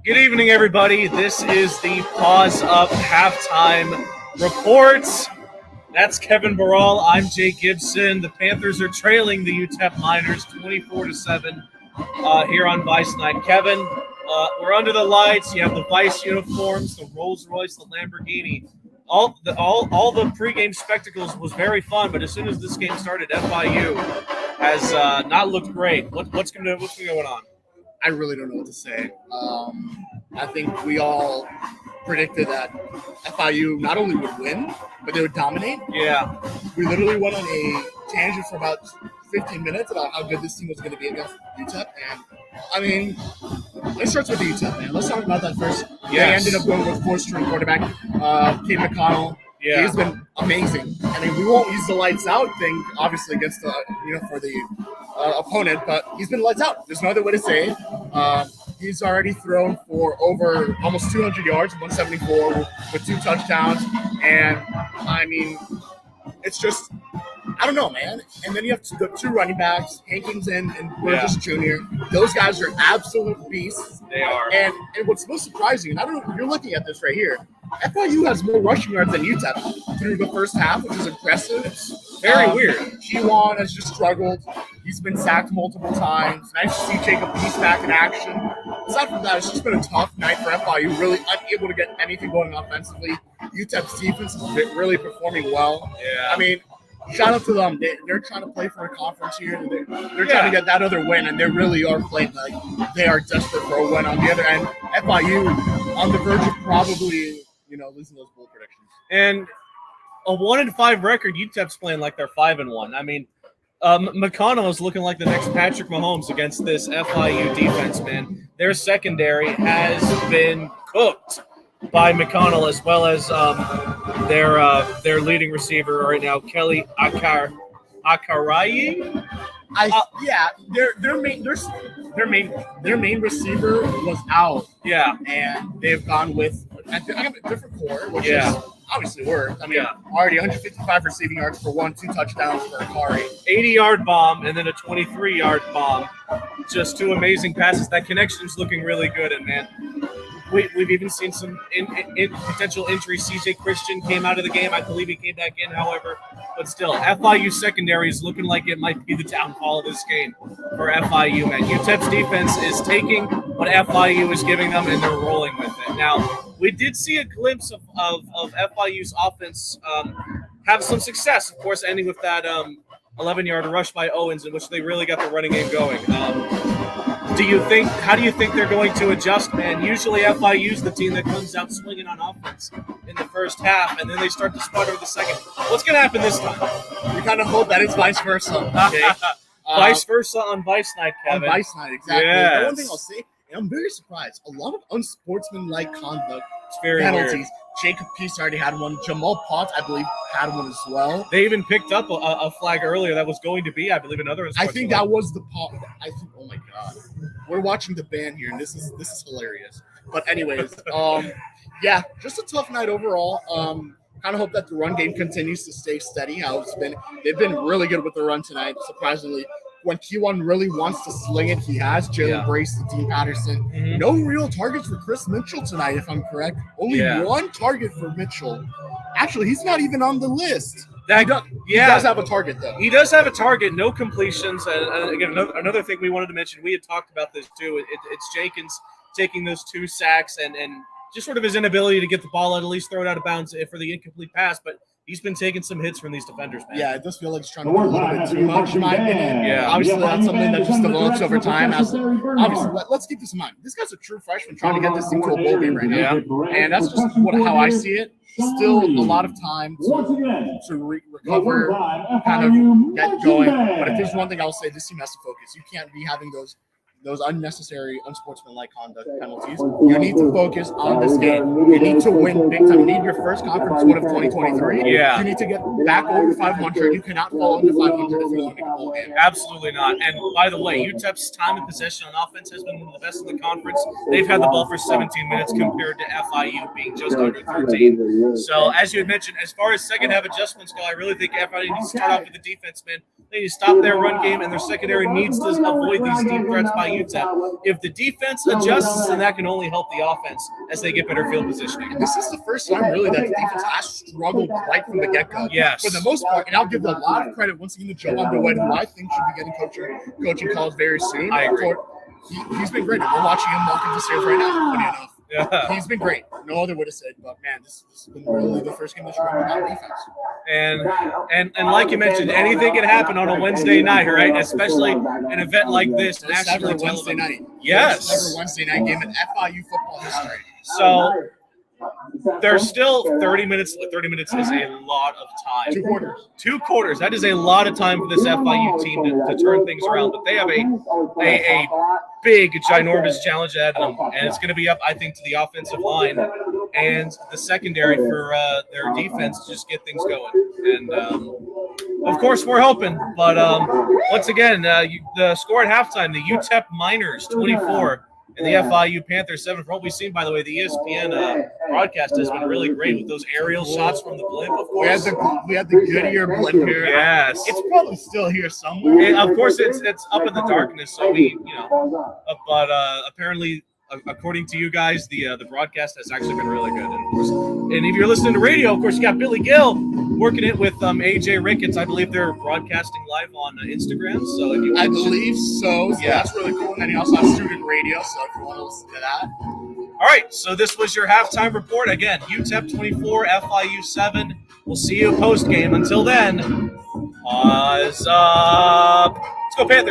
Good evening, everybody. This is the Paws Up Halftime Report. That's Kevin Barral. I'm Jake Gibson. The Panthers are trailing the UTEP Miners 24-7 here on Vice Night. Kevin, we're under the lights. You have the Vice uniforms, the Rolls Royce, the Lamborghini. All the pregame spectacles was very fun, but as soon as this game started, FIU has not looked great. What's going on? I really don't know what to say. I think we all predicted that FIU not only would win, but they would dominate. Yeah. We literally went on a tangent for about 15 minutes about how good this team was going to be against UTEP. And, I mean, it starts with the UTEP, man. Let's talk about that first. Yes. They ended up going with four-string quarterback, Kate McConnell. Yeah. He's been amazing. I mean, we won't use the lights out thing, obviously, against the, for the opponent, but he's been lights out. There's no other way to say it. He's already thrown for over almost 200 yards, 174 with 2 touchdowns. And, I mean, it's just, I don't know, man. And then you have the 2 running backs, Hankins and Burgess Jr. Those guys are absolute beasts. They are. And what's most surprising, and I don't know, you're looking at this right here, FIU has more rushing yards than UTEP through the first half, which is impressive. It's very weird. Kewan has just struggled. He's been sacked multiple times. Nice to see Jacob Peace back in action. Aside from that, it's just been a tough night for FIU, really unable to get anything going offensively. UTEP's defense is really performing well. Yeah. I mean, shout out to them. They're trying to play for a conference here. They're trying to get that other win, and they really are playing like they are desperate for a win. On the other end, FIU on the verge of probably, losing those bowl predictions. And a 1-5 record, UTEP's playing like they're 5-1. I mean, McConnell is looking like the next Patrick Mahomes against this FIU defense, man. Their secondary has been cooked by McConnell, as well as their leading receiver right now, Kelly Akarayi. Their main receiver was out. Yeah, and they've gone with a different core, which is obviously worked. I mean, already 155 receiving yards for 2 touchdowns for Akari. 80-yard bomb and then a 23-yard bomb. Just 2 amazing passes. That connection's looking really good, and man, we've even seen some potential injuries. CJ Christian came out of the game. I believe he came back in, however. But still, FIU secondary is looking like it might be the downfall of this game for FIU, man. UTEP's defense is taking what FIU is giving them, and they're rolling with it. Now, we did see a glimpse of FIU's offense have some success, of course, ending with that 11-yard rush by Owens, in which they really got the running game going. How do you think they're going to adjust, man? Usually FIU's the team that comes out swinging on offense in the first half, and then they start to sputter in the second. What's going to happen this time? We kind of hope that it's vice versa. Okay? Vice versa on Vice Night, Kevin. On Vice Night, exactly. Yes. The one thing I'll say, and I'm very surprised, a lot of unsportsmanlike conduct, it's very penalties. Weird. Jacob Peace already had one. Jamal Potts, I believe, had one as well. They even picked up a flag earlier that was going to be, I believe, another. I think that was the pot. I think. Oh my God, we're watching the band here, and this is hilarious. But anyways, just a tough night overall. Kind of hope that the run game continues to stay steady. How it's been. They've been really good with the run tonight. Surprisingly, when Kewan really wants to sling it, he has. Jalen Brace, Dean Patterson. Mm-hmm. No real targets for Chris Mitchell tonight, if I'm correct. Only 1 target for Mitchell. Actually, he's not even on the list. He does have a target, though. He does have a target, no completions. And again, another thing we wanted to mention, we had talked about this too. It's Jenkins taking those 2 sacks and just sort of his inability to get the ball out, at least throw it out of bounds for the incomplete pass. But he's been taking some hits from these defenders, man. Yeah, it does feel like he's trying to do a little bit too much, in my opinion. Yeah. Obviously, that's something that just develops over time. Obviously, let's keep this in mind. This guy's a true freshman trying to get this team to a bowl game right now. Yeah. And that's just how I see it. Still a lot of time to recover, kind of get going. But if there's one thing I'll say, this team has to focus. You can't be having those unnecessary, unsportsmanlike conduct penalties. You need to focus on this game. You need to win big time. You need your first conference win of 2023. Yeah. You need to get back over 500. You cannot fall under 500 if you want to make a bowl game. Absolutely not. And by the way, UTEP's time of possession on offense has been one of the best in the conference. They've had the ball for 17 minutes compared to FIU being just under 13. So as you had mentioned, as far as second half adjustments go, I really think FIU needs to start off with the defense, man. They need to stop their run game, and their secondary needs to avoid these deep threats by by UTEP. If the defense adjusts, then that can only help the offense as they get better field positioning. And this is the first time, really, that the defense has struggled right from the get-go. Yes. For the most part, and I'll give them a lot of credit once again to Joe Underwood, who I think should be getting coaching calls very soon. I agree. He's been great. We're watching him walk up the stairs right now, funny enough. Yeah. He's been great. No other would have said, but man, this has been really the first game this year about defense. And like you mentioned, anything can happen on a Wednesday night, right? Especially an event like this, nationally Never Wednesday night. Yes. Never Wednesday night game in FIU football history. So there's still 30 minutes. 30 minutes is a lot of time. 2 quarters. 2 quarters. That is a lot of time for this FIU team to turn things around. But they have a big, ginormous challenge ahead of them. And it's going to be up, I think, to the offensive line and the secondary for their defense to just get things going. And, of course, we're hoping. But once again, the score at halftime, the UTEP Miners 24. And the FIU Panthers 7. From what we've seen, by the way, the ESPN broadcast has been really great with those aerial shots from the blimp. Of course, we had the Goodyear blimp here. Yes, it's probably still here somewhere. And of course, it's up in the darkness, so we, but apparently, according to you guys, the broadcast has actually been really good. And of course, and if you're listening to radio, of course, you got Billy Gill working it with AJ Ricketts. I believe they're broadcasting live on Instagram. So if you I believe so. Yeah, that's really cool. And then he also has student radio. So if you want to listen to that. All right. So this was your halftime report. Again, UTEP 24, FIU 7. We'll see you post game. Until then, Paws up. Let's go Panthers.